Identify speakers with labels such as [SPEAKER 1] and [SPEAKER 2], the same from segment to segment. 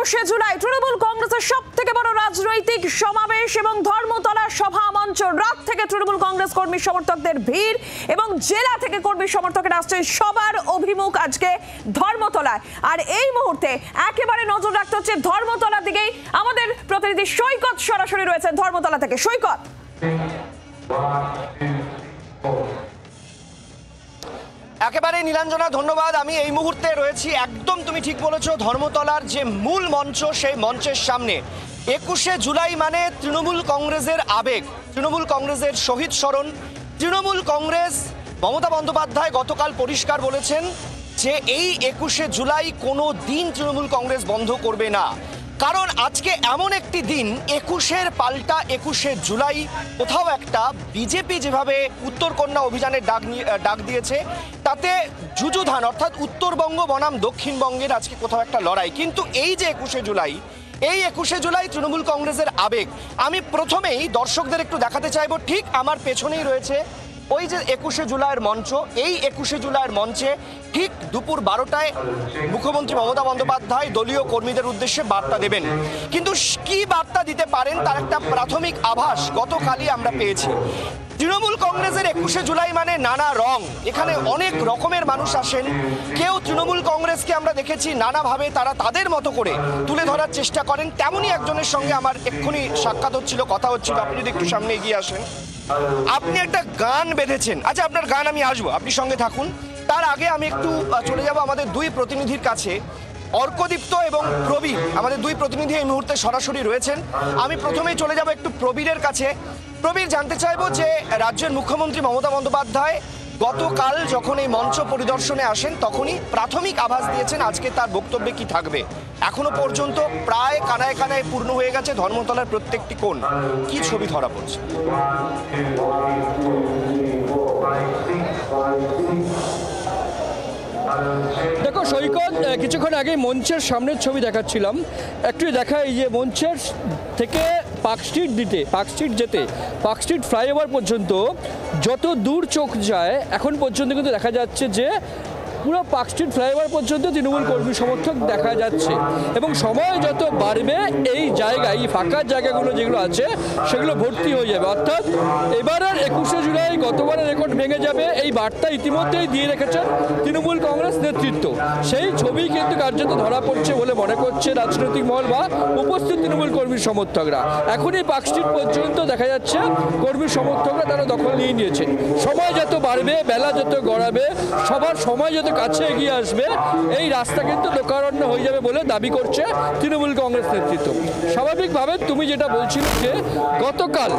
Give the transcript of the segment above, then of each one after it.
[SPEAKER 1] 21শে জুলাই তৃণমূল কংগ্রেসের সবথেকে বড় রাজনৈতিক সমাবেশ এবং ধর্মতলা সভা মঞ্চ। রাত থেকে তৃণমূল কংগ্রেস কর্মী সমর্থকদের ভিড় এবং জেলা থেকে কর্মী সমর্থকেরা আসছেন, সবার অভিমুখ আজকে ধর্মতলায়। আর এই মুহূর্তে একেবারে নজর রাখতে হচ্ছে ধর্মতলার দিকেই। আমাদের প্রতিনিধি সৈকত সরাসরি রয়েছেন ধর্মতলা থেকে। সৈকত,
[SPEAKER 2] একেবারে নীলাঞ্জনা, ধন্যবাদ। আমি এই মুহূর্তে রয়েছি, একদম তুমি ঠিক বলেছো, ধর্মতলার যে মূল মঞ্চ সেই মঞ্চের সামনে। 21শে জুলাই মানে তৃণমূল কংগ্রেসের আবেগ, তৃণমূল কংগ্রেসের শহীদ স্মরণ। তৃণমূল কংগ্রেস, মমতা বন্দ্যোপাধ্যায় গতকাল পরিষ্কার বলেছেন যে এই 21শে জুলাই কোনো দিন তৃণমূল কংগ্রেস বন্ধ করবে না। কারণ আজকে এমন একটি দিন, 21-এর পাল্টা 21শে জুলাই। কোথাও একটা বিজেপি যেভাবে উত্তরকন্যা অভিযানের ডাক দিয়েছে, তাতে যুযুধান, অর্থাৎ উত্তরবঙ্গ বনাম দক্ষিণবঙ্গের আজকে কোথাও একটা লড়াই। কিন্তু এই যে 21শে জুলাই, এই 21শে জুলাই তৃণমূল কংগ্রেসের আবেগ। আমি প্রথমেই দর্শকদের একটু দেখাতে চাইবো, ঠিক আমার পেছনেই রয়েছে ওই যে 21শে জুলাইয়ের মঞ্চ। এই 21শে জুলাইয়ের মঞ্চে ঠিক দুপুর 12টায় মুখ্যমন্ত্রী মমতা বন্দ্যোপাধ্যায় দলীয় কর্মীদের উদ্দেশ্যে বার্তা দেবেন। কিন্তু কি বার্তা দিতে পারেন তার একটা প্রাথমিক আভাস গতকালই আমরা পেয়েছি। তৃণমূল কংগ্রেসের 21শে জুলাই মানে নানা রং, এখানে অনেক রকমের মানুষ আসেন। কেউ তৃণমূল কংগ্রেসকে আমরা দেখেছি নানাভাবে তারা তাদের মতো করে তুলে ধরার চেষ্টা করেন। তেমনই একজনের সঙ্গে আমার এক্ষুনি সাক্ষাৎ হচ্ছিল, কথা হচ্ছিল। আপনি যদি একটু সামনে এগিয়ে আসেন। আপনি একটা গান বেঁধেছেন, আচ্ছা আপনার গান আমি আসবো, আপনি সঙ্গে থাকুন। তার আগে আমি একটু চলে যাব আমাদের দুই প্রতিনিধির কাছে। অর্কদীপ্ত এবং প্রবীর, আমাদের দুই প্রতিনিধি এই মুহূর্তে সরাসরি রয়েছেন। আমি প্রথমেই চলে যাব একটু প্রবীরের কাছে। প্রবীর, জানতে চাইবো যে রাজ্যের মুখ্যমন্ত্রী মমতা বন্দ্যোপাধ্যায় গতকাল যখন এই মঞ্চ পরিদর্শনে আসেন তখনই প্রাথমিক আভাস দিয়েছেন আজকে তার বক্তব্যে কি থাকবে। এখনো পর্যন্ত প্রায় কানায় কানায় পূর্ণ হয়ে গেছে ধর্মতলার প্রত্যেকটি কোণ। কি ছবি ধরা পড়ছে?
[SPEAKER 3] দেখো সৈকত, কিছুক্ষণ আগে মঞ্চের সামনের ছবি দেখাচ্ছিলাম, একটু দেখা। এই যে মঞ্চের থেকে পার্ক স্ট্রিট যেতে পার্ক স্ট্রিট ফ্লাইওভার পর্যন্ত যত দূর চোখ যায় এখন পর্যন্ত কিন্তু দেখা যাচ্ছে যে পুরো পার্ক স্ট্রিট ফ্লাইওভার পর্যন্ত তৃণমূল কর্মী সমর্থক দেখা যাচ্ছে। এবং সময় যত বাড়বে এই জায়গায়, এই ফাঁকা জায়গাগুলো যেগুলো আছে সেগুলো ভর্তি হয়ে যাবে। অর্থাৎ এবারের 21শে জুলাই গতবারের রেকর্ড ভেঙে যাবে, এই বার্তা ইতিমধ্যেই দিয়ে রেখেছেন তৃণমূল কংগ্রেস নেতৃত্ব। সেই ছবি কিন্তু কার্যত ধরা পড়ছে বলে মনে করছে রাজনৈতিক মহল বা উপস্থিত তৃণমূল কর্মী সমর্থকরা। এখনই পার্ক স্ট্রিট পর্যন্ত দেখা যাচ্ছে কর্মী সমর্থকরা তারা দখল নিয়ে নিয়েছেন। সময় যত বাড়বে, বেলা যত গড়াবে, সবার সময় যত কাছে এগিয়ে আসবে, এই রাস্তা কিন্তু লোকারণ্য হয়ে যাবে বলে দাবি করছে তৃণমূল কংগ্রেস নেতৃত্ব। স্বাভাবিকভাবে তুমি যেটা বলছিলে যে গতকাল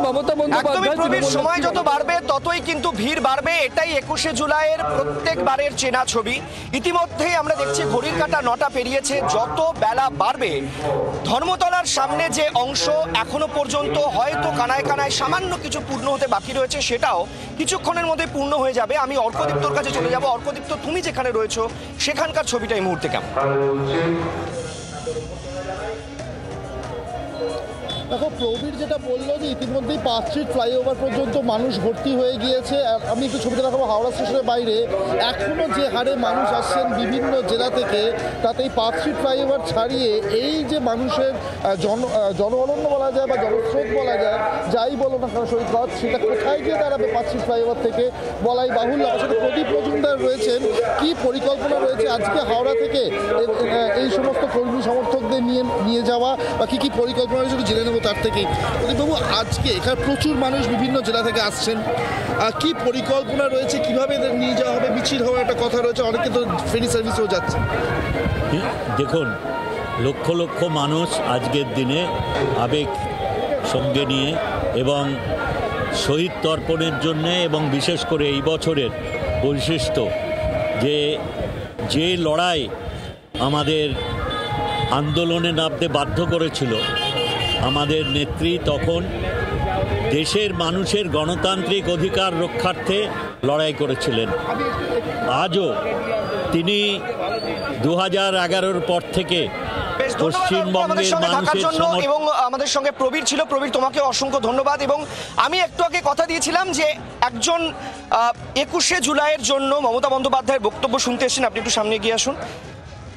[SPEAKER 3] মমতা বন্দ্যোপাধ্যায়,
[SPEAKER 2] সময় যত বাড়বে ততই কিন্তু ভিড় বাড়বে, এটাই 21শে জুলাইয়ের প্রত্যেকবারের চেনা ছবি। ইতিমধ্যেই আমরা দেখছি ঘড়ির কাঁটা 9টা পেরিয়েছে। যত বেলা বাড়বে ধর্মতলার সামনে যে অংশ এখনো পর্যন্ত হয়তো কানায় কানায় সামান্য কিছু পূর্ণ হতে বাকি রয়েছে, সেটাও কিছুক্ষণের মধ্যে পূর্ণ হয়ে যাবে। আমি অর্কদীপ্তর কাছে চলে যাব। অর্কদীপ্ত, তুমি যেখানে রয়েছো সেখানকার ছবিটা এই মুহূর্তে কেমন?
[SPEAKER 4] দেখো, প্রবীর যেটা বললো যে ইতিমধ্যেই পার্ক স্ট্রিট ফ্লাইওভার পর্যন্ত মানুষ ভর্তি হয়ে গিয়েছে। আমি একটু ছবিটা দেখাবো। হাওড়া স্টেশনের বাইরে এখনও যে হারে মানুষ আসছেন বিভিন্ন জেলা থেকে, তাতে এই পার্ক স্ট্রিট ফ্লাইওভার ছাড়িয়ে এই যে মানুষের জনঅরণ্য বলা যায় বা জনস্রোত বলা যায়, যাই বলো না কেন সৈকত, সেটা কোথায় গিয়ে দাঁড়াবে পার্ক স্ট্রিট ফ্লাইওভার থেকে বলাই বাহুল্য। আমার সাথে প্রদীপ মজুমদার রয়েছেন। কি পরিকল্পনা রয়েছে আজকে হাওড়া থেকে এই সমস্ত কর্মী সমর্থকদের নিয়ে যাওয়া, বা কি পরিকল্পনা রয়েছে জেনে নেব তার থেকেই। প্রদীপবাবু, আজকে এখানে প্রচুর মানুষ বিভিন্ন জেলা থেকে আসছেন, কি পরিকল্পনা রয়েছে, কিভাবে এদের নিয়ে যাওয়া হবে? মিছিল হওয়ার একটা কথা রয়েছে, অনেকে তো ফেরি সার্ভিসও যাচ্ছে।
[SPEAKER 5] দেখুন, লক্ষ লক্ষ মানুষ আজকের দিনে আবেগ সঙ্গে নিয়ে এবং শহীদ তর্পণের জন্যে, এবং বিশেষ করে এই বছরের বৈশিষ্ট্য যে লড়াই আমাদের আন্দোলনে নামতে বাধ্য করেছিল, আমাদের নেত্রী তখন দেশের মানুষের গণতান্ত্রিক অধিকার রক্ষার্থে লড়াই করেছিলেন। আজও তিনি 2011-র পর থেকে পশ্চিমবঙ্গের মানুষের
[SPEAKER 2] এবং আমাদের সঙ্গে প্রবীর ছিল। প্রবীর, তোমাকে অসংখ্য ধন্যবাদ। এবং আমি একটু আগে কথা দিয়েছিলাম যে একজন 21শে জুলাইয়ের জন্য মমতা বন্দ্যোপাধ্যায়ের বক্তব্য শুনতে এসেছেন। আপনি একটু সামনে এগিয়ে আসুন।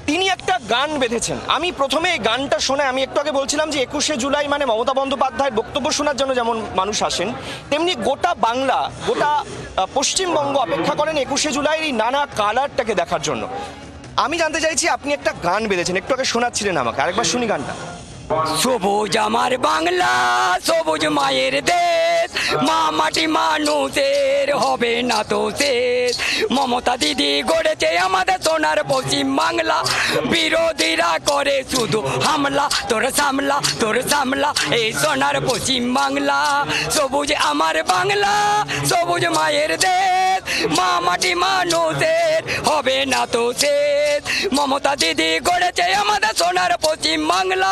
[SPEAKER 2] তিনি একটা গান বেঁধেছেন। আমি প্রথমে এই গানটা শুনে আমি একটু আগে বলছিলাম যে 21শে জুলাই মানে মমতা বন্দ্যোপাধ্যায়ের বক্তব্য শোনার জন্য যেমন মানুষ আসেন, তেমনি গোটা বাংলা, গোটা পশ্চিমবঙ্গ অপেক্ষা করেন 21শে জুলাইয়ের এই নানা কালারটাকে দেখার জন্য। আমি জানতে চাইছি, আপনি একটা গান বেঁধেছেন, একটু আগে শোনাচ্ছিলেন আমাকে, আরেকবার শুনি গানটা।
[SPEAKER 6] সবুজ আমার বাংলা, সবুজ মায়ের দেশ, মা মাটি মানুষের হবে না তো শেষ। মমতা দিদি গড়েছে আমাদের সোনার পশ্চিম বাংলা, বিরোধীরা করে শুধু হামলা, তোর সামলা এই সোনার পশ্চিম বাংলা। সবুজ আমার বাংলা, সবুজ মায়ের দেশ, মা মাটি মানুষের হবে না তো শেষ। মমতা দিদি গড়েছে আমাদের সোনার পশ্চিম বাংলা,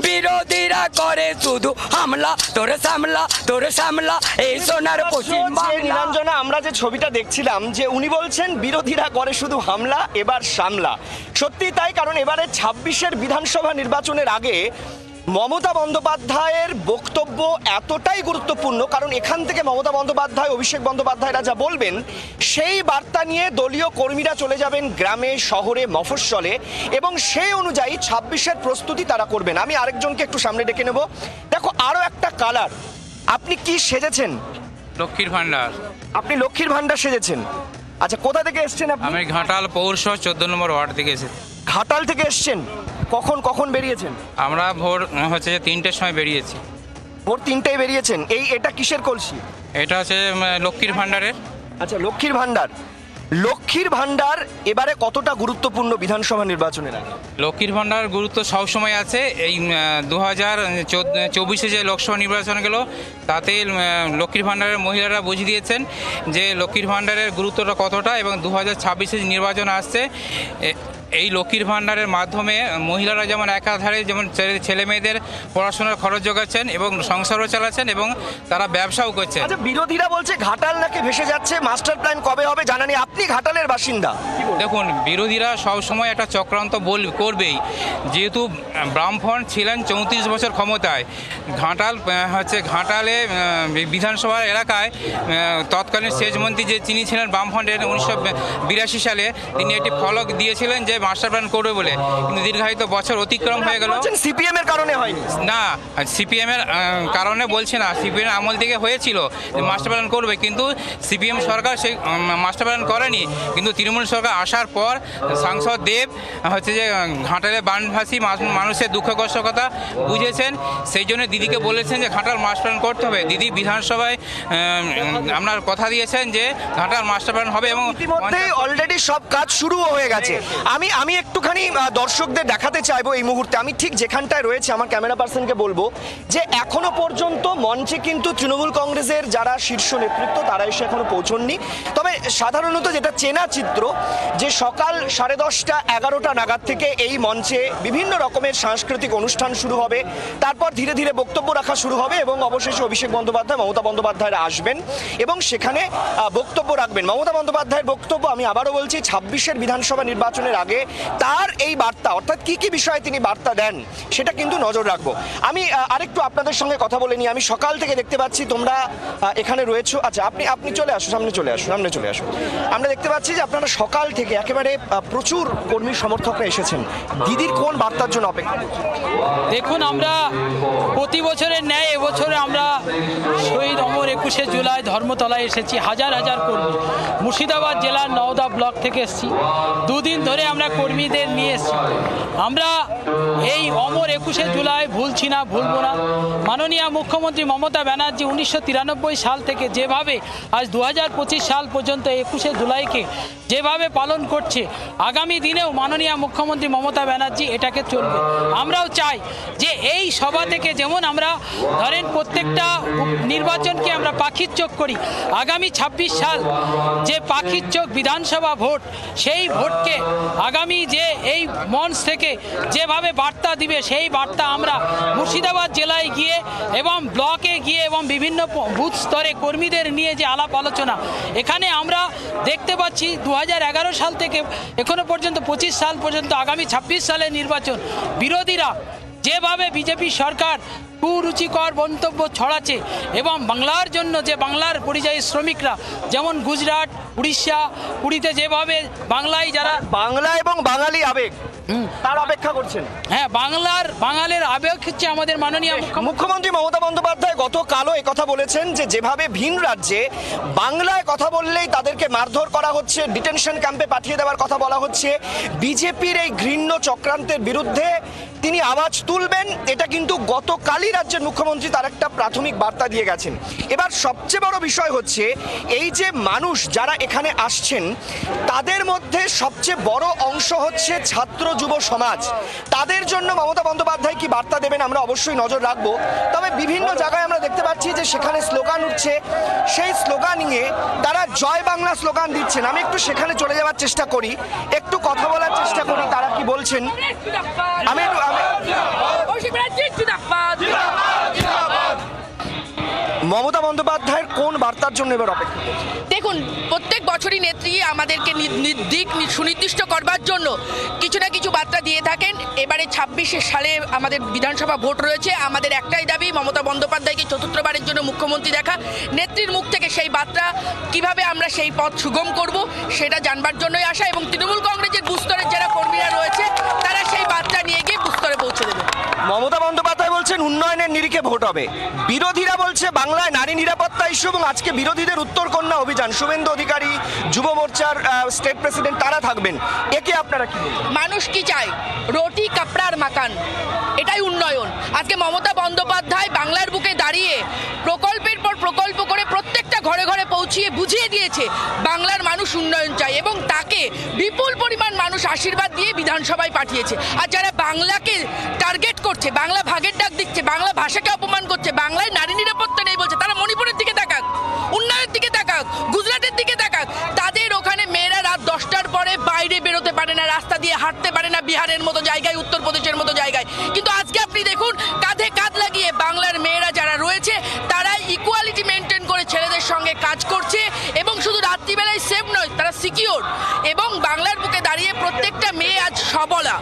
[SPEAKER 6] বিরোধীরা করে শুধু হামলা, তোর সামলা এই সোনার পশ্চিম বাংলা।
[SPEAKER 2] নীলাঞ্জনা, আমরা যে ছবিটা দেখছিলাম যে উনি বলছেন বিরোধীরা করে শুধু হামলা, এবার সামলা। সত্যি তাই, কারণ এবারে 26-এর বিধানসভা নির্বাচনের আগে মমতা বন্দ্যোপাধ্যায়ের বক্তব্য এতটাই গুরুত্বপূর্ণ, কারণ এখান থেকে মমতা বন্দ্যোপাধ্যায়, অভিষেক বন্দ্যোপাধ্যায়রা যা বলবেন সেই বার্তা নিয়ে দলীয় কর্মীরা চলে যাবেন গ্রামে, শহরে, মফস্বলে, এবং সেই অনুযায়ী 26-এর প্রস্তুতি তারা করবেন। আমি আরেকজনকে একটু সামনে ডেকে নেব। দেখো, আরো একটা কালার। আপনি কি সেজেছেন?
[SPEAKER 7] লক্ষ্মীর ভান্ডার।
[SPEAKER 2] আপনি লক্ষ্মীর ভান্ডার সেজেছেন? আচ্ছা, কোথা থেকে এসছেন আপনি?
[SPEAKER 7] আমি ঘাটাল পৌরসভা 14 নম্বর ওয়ার্ড থেকে এসেছি।
[SPEAKER 2] ঘাটাল থেকে এসছেন? কখন বেরিয়েছেন?
[SPEAKER 7] আমরা ভোর হচ্ছে 3টের সময় বেরিয়েছি।
[SPEAKER 2] ভোর 3টায় বেরিয়েছেন। এটা কিসের কলসি?
[SPEAKER 7] এটা হচ্ছে লক্ষ্মীর ভান্ডারের।
[SPEAKER 2] আচ্ছা, লক্ষ্মীর ভান্ডার। লক্ষ্মীর ভান্ডার এবারে কতটা গুরুত্বপূর্ণ বিধানসভা নির্বাচনের আগে?
[SPEAKER 7] লক্ষ্মীর ভান্ডার গুরুত্ব সবসময় আছে। এই 2024-এ যে লোকসভা নির্বাচন গেল তাতে লক্ষ্মীর ভান্ডারের মহিলারা বুঝিয়ে দিয়েছেন যে লক্ষ্মীর ভান্ডারের গুরুত্বটা কতটা, এবং 2026-এ নির্বাচন আসছে, এই লক্ষ্মীর ভান্ডারের মাধ্যমে মহিলারা যেমন একাধারে যেমন ছেলে মেয়েদের পড়াশোনার খরচ যোগাচ্ছেন এবং সংসারও চালাচ্ছেন এবং তারা ব্যবসাও করছেন।
[SPEAKER 2] আচ্ছা, বিরোধীরা বলছে ঘাটাল নাকি ভেসে যাচ্ছে, মাস্টার প্ল্যান কবে হবে জানা নেই। আপনি ঘাটালের বাসিন্দা,
[SPEAKER 7] দেখুন, বিরোধীরা সবসময় একটা চক্রান্ত করবেই, যেহেতু বামফ্রন্ট ছিলেন 34 বছর ক্ষমতায়। ঘাটালে বিধানসভা এলাকায় তৎকালীন সেচ মন্ত্রী যে তিনি ছিলেন বামফ্রন্টের 1982 সালে, তিনি একটি ফলক দিয়েছিলেন যে মাস্টার প্ল্যান করবে বলে, কিন্তু দীর্ঘায়িত বছর অতিক্রম হয়ে গেল।
[SPEAKER 2] সিপিএম এর কারণে হয়নি?
[SPEAKER 7] না, সিপিএম এর কারণে বলছে না, সিপিএম আমল থেকে হয়েছিল মাস্টার প্ল্যান করবে, কিন্তু সিপিএম সরকার সেই মাস্টার প্ল্যান করেনি। কিন্তু তৃণমূল সরকার আসার পর সাংসদ দেব হচ্ছে যে ঘাটালে বানভাসী মানুষের দুঃখ কষ্ট কথা বুঝেছেন, সেই জন্য দিদিকে বলেছেন যে ঘাটাল মাস্টার প্ল্যান করতে হবে। দিদি বিধানসভায় আপনার কথা দিয়েছেন যে ঘাটাল মাস্টার প্ল্যান হবে, এবং
[SPEAKER 2] ইতিমধ্যে অলরেডি সব কাজ শুরু হয়ে গেছে। আমি একটুখানি দর্শকদের দেখাতে চাইবো এই মুহূর্তে, আমি ঠিক যেখানটায় রয়েছে আমার ক্যামেরা পার্সনকে বলবো যে এখনো পর্যন্ত মঞ্চে কিন্তু তৃণমূল কংগ্রেসের যারা শীর্ষ নেতৃত্ব তারা এসে এখনো পৌঁছননি। তবে সাধারণত যেটা চেনা চিত্র যে সকাল 10:30 11টা নাগাদ থেকে এই মঞ্চে বিভিন্ন রকমের সাংস্কৃতিক অনুষ্ঠান শুরু হবে, তারপর ধীরে ধীরে বক্তব্য রাখা শুরু হবে এবং অবশেষে অভিষেক বন্দ্যোপাধ্যায়, মমতা বন্দ্যোপাধ্যায়রা আসবেন এবং সেখানে বক্তব্য রাখবেন। মমতা বন্দ্যোপাধ্যায়ের বক্তব্য, আমি আবারও বলছি, 26-এর বিধানসভা নির্বাচনের আগে তার এই বার্তা, অর্থাৎ কি কি বিষয়ে তিনি বার্তা দেন সেটা কিন্তু নজর রাখবো। আমি আরেকটু আপনাদের সঙ্গে কথা বলে নিই। আমি সকাল থেকে দেখতে পাচ্ছি তোমরা এখানে রয়েছো। আচ্ছা, আপনি চলে আসো, সামনে চলে আসো। আমরা দেখতে পাচ্ছি যে আপনারা সকাল থেকে একেবারে প্রচুর কর্মী সমর্থকরা এসেছেন। দিদির কোন বার্তার জন্য অপেক্ষা?
[SPEAKER 8] দেখুন, আমরা প্রতি বছরের ন্যায় এবছরে আমরা শহীদ অমর 21শে জুলাই ধর্মতলায় এসেছি। হাজার হাজার কর্মী মুর্শিদাবাদ জেলার নওদা ব্লক থেকে এসেছি। দুদিন ধরে আমরা কর্মীদের নিয়ে এসেছি। আমরা এই অমর 21শে জুলাই ভুলছি না, ভুলব না। মাননীয় মুখ্যমন্ত্রী মমতা ব্যানার্জি 1993 সাল থেকে যেভাবে আজ 2025 সাল পর্যন্ত 21শে জুলাইকে যেভাবে পালন করছে, আগামী দিনেও মাননীয় মুখ্যমন্ত্রী মমতা ব্যানার্জি এটাকে চলবে। আমরাও চাই যে এই সভা থেকে যেমন আমরা ধরেন প্রত্যেকটা নির্বাচনকে আমরা পাখির চোখ করি, আগামী 26 সাল যে পাখির চোখ বিধানসভা ভোট, সেই ভোটকে আগামী যে এই মঞ্চ থেকে যেভাবে বার্তা দিবে, সেই বার্তা আমরা মুর্শিদাবাদ জেলায় গিয়ে এবং ব্লকে গিয়ে এবং বিভিন্ন বুথ স্তরে কর্মীদের নিয়ে যে আলাপ আলোচনা, এখানে আমরা দেখতে পাচ্ছি 2011 সাল থেকে এখনো পর্যন্ত 25 সাল পর্যন্ত আগামী 26 সালের নির্বাচন বিরোধীরা যেভাবে বিজেপি সরকার কুরুচিকর মন্তব্য ছড়াচ্ছে এবং বাংলার জন্য যে বাংলার পরিযায়ী শ্রমিকরা যেমন গুজরাট, উড়িষ্যা, পুরীতে যেভাবে বাংলায় যারা
[SPEAKER 2] বাংলা এবং বাঙালি আবেগ তার অপেক্ষা করছেন?
[SPEAKER 8] হ্যাঁ, বাঙালির আবেগ হচ্ছে আমাদের মাননীয়
[SPEAKER 2] মুখ্যমন্ত্রী মমতা বন্দ্যোপাধ্যায় গতকালও কথা বলেছেন যে যেভাবে ভিন রাজ্যে বাংলায় কথা বললেই তাদেরকে মারধর করা হচ্ছে, ডিটেনশন ক্যাম্পে পাঠিয়ে দেওয়ার কথা বলা হচ্ছে, বিজেপির এই ঘৃণ্য চক্রান্তের বিরুদ্ধে তিনি আওয়াজ তুলবেন, এটা কিন্তু গতকালই রাজ্যের মুখ্যমন্ত্রী তার একটা প্রাথমিক বার্তা দিয়ে গেছেন। এবার সবচেয়ে বড় বিষয় হচ্ছে এই যে মানুষ যারা এখানে আসছেন তাদের মধ্যে সবচেয়ে বড় অংশ হচ্ছে ছাত্র যুব সমাজ। তাদের জন্য মমতা বন্দ্যোপাধ্যায় কি বার্তা দেবেন আমরা অবশ্যই নজর রাখবো। তবে বিভিন্ন জায়গায় আমরা দেখতে পাচ্ছি যে সেখানে স্লোগান উঠছে, সেই স্লোগান নিয়ে তারা জয় বাংলা স্লোগান দিচ্ছেন। আমি একটু সেখানে চলে যাওয়ার চেষ্টা করি, একটু কথা বলার চেষ্টা করি তারা কি বলছেন। মমতা বন্দ্যোপাধ্যায়ের কোন বার্তার জন্য এবার অপেক্ষা?
[SPEAKER 9] দেখুন, প্রত্যেক বছরই নেত্রী আমাদেরকে দিক সুনির্দিষ্ট করবার জন্য কিছু না কিছু বার্তা দিয়ে থাকেন। এবারে 26 সালে আমাদের বিধানসভা ভোট রয়েছে। আমাদের একটাই দাবি, মমতা বন্দ্যোপাধ্যায়কে চতুর্থবারের জন্য মুখ্যমন্ত্রী দেখা। নেত্রীর মুখ থেকে সেই বার্তা কিভাবে আমরা সেই পথ সুগম করব সেটা জানবার জন্যই আসা, এবং তৃণমূল কংগ্রেসের বুস্তরের যারা কর্মীরা রয়েছে তারা সেই বার্তা নিয়ে গিয়ে বুস্তরে পৌঁছে দেবে।
[SPEAKER 2] মমতা বন্দ্যোপাধ্যায় বলছেন উন্নয়নের নিরিখে ভোট হবে, বিরোধীরা বলছে বাংলায় নারী নিরাপত্তা ইস্যু, এবং আজকে বিরোধীদের উত্তরকন্যা অভিযান, শুভেন্দু অধিকারী যুব মোর্চার স্টেট প্রেসিডেন্ট তারা থাকবেন। একে আপনারা কি বলবেন?
[SPEAKER 9] মানুষ কি চায়? রুটি কাপড়ার মাকান, এটাই উন্নয়ন। আজকে মমতা বন্দ্যোপাধ্যায় বাংলার বুকে দাঁড়িয়ে প্রকল্পের পর প্রকল্প করে প্রত্যেকটা ঘরে ঘরে পৌঁছিয়ে বুঝিয়ে দিয়েছে বাংলার মানুষ উন্নয়ন চায়, এবং তাকে বিপুল পরিমাণ মানুষ আশীর্বাদ দিয়ে বিধানসভায় পাঠিয়েছে। আর যারা বাংলাকে টার্গেট করছে, বাংলা ভাগের ডাক দিচ্ছে, বাংলা ভাষাকে অপমান করছে, বাংলায় নারী নিরাপত্তা নেই বলছে, তারা মণিপুরের দিকে তাকাক, উন্নয়নের দিকে তাকাক, গুজরাটের দিকে তাকাক। তাদের ওখানে মেয়েরা রাত 10টার পরে বাইরে বেরোতে পারে না, রাস্তা দিয়ে হাঁটতে পারে না, বিহারের মতো জায়গায়, উত্তরপ্রদেশের মতো জায়গায়। কিন্তু আজকে আপনি দেখুন, কাঁধে কাঁধ লাগিয়ে বাংলার মেয়েরা যারা রয়েছে তারা ইকুয়ালিটি মেনটেন করে ছেলেদের সঙ্গে কাজ করছে, এবং শুধু রাত্রিবেলায় সেফ নয়, তারা সিকিওর। এবং বাংলার বুকে দাঁড়িয়ে প্রত্যেকটা মেয়ে আজ সবলা,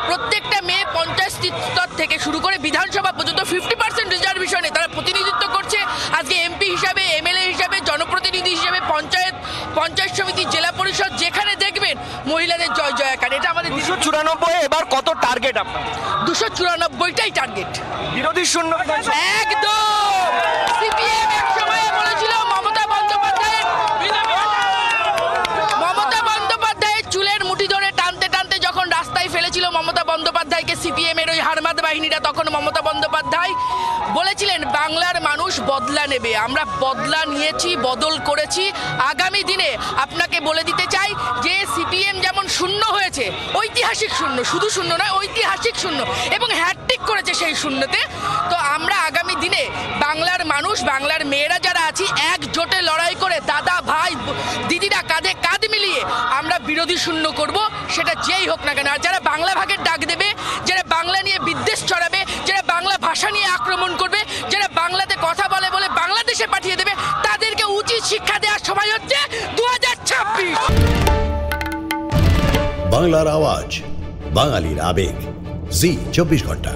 [SPEAKER 9] প্রত্যেকটা মেয়ে পঞ্চায়েত স্তর থেকে শুরু করে বিধানসভা পর্যন্ত 50% রিজার্ভেশনে তারা প্রতিনিধিত্ব করছে। আজকে এমপি হিসাবে, এমএলএ হিসাবে, জনপ্রতিনিধি হিসাবে, পঞ্চায়েত সমিতি, জেলা পরিষদ, যেখানে দেখবেন মহিলাদের জয় জয়কার। এটা আমাদের
[SPEAKER 2] 294। এবার কত টার্গেট আপনার?
[SPEAKER 9] 294টাই টার্গেট।
[SPEAKER 2] বিরোধী শূন্য
[SPEAKER 9] একদম। সিপিএম এক সময় বলেছিল মমতা বন্দ্যোপাধ্যায়ের চুলের মুঠি ধরে টানতে টানতে যখন রাস্তায় ফেলেছিল মমতা বন্দ্যোপাধ্যায়কে সিপিএম এর ওই হারমাদ বাহিনীরা, তখন মমতা বন্দ্যোপাধ্যায় বলেছিলেন বাংলার মানুষ বদলা নেবে। আমরা বদলা নিয়েছি, বদল করেছি। আগামী দিনে আপনাকে বলে দিতে চাই যে সিপিএম যেমন শূন্য হয়েছে, ঐতিহাসিক শূন্য, শুধু শূন্য নয়, ঐতিহাসিক শূন্য, এবং হ্যাটট্রিক করেছে সেই শূন্যতে। তো আমরা আগামী দিনে বাংলার মানুষ, বাংলার মেয়েরা যারা আছি, একজোটে লড়াই করে দাদা ভাই দিদিরা কাঁধে কাঁধ মিলিয়ে আমরা বিরোধী শূন্য করব, সেটা যেই হোক না কেন। আর যারা বাংলা ভাগের ডাক দেবে, যারা বাংলা নিয়ে বিদ্বেষ ছড়াবে, যারা বাংলা ভাষা নিয়ে আক্রমণ করবে, যারা বাংলাতে কথা বলে বলে বাংলাদেশে পাঠিয়ে দেবে, তাদেরকে উচিত শিক্ষা দেওয়ার সময় হচ্ছে 2026।
[SPEAKER 10] বাংলার আওয়াজ, বাঙালির আবেগ, জি 24 ঘন্টা।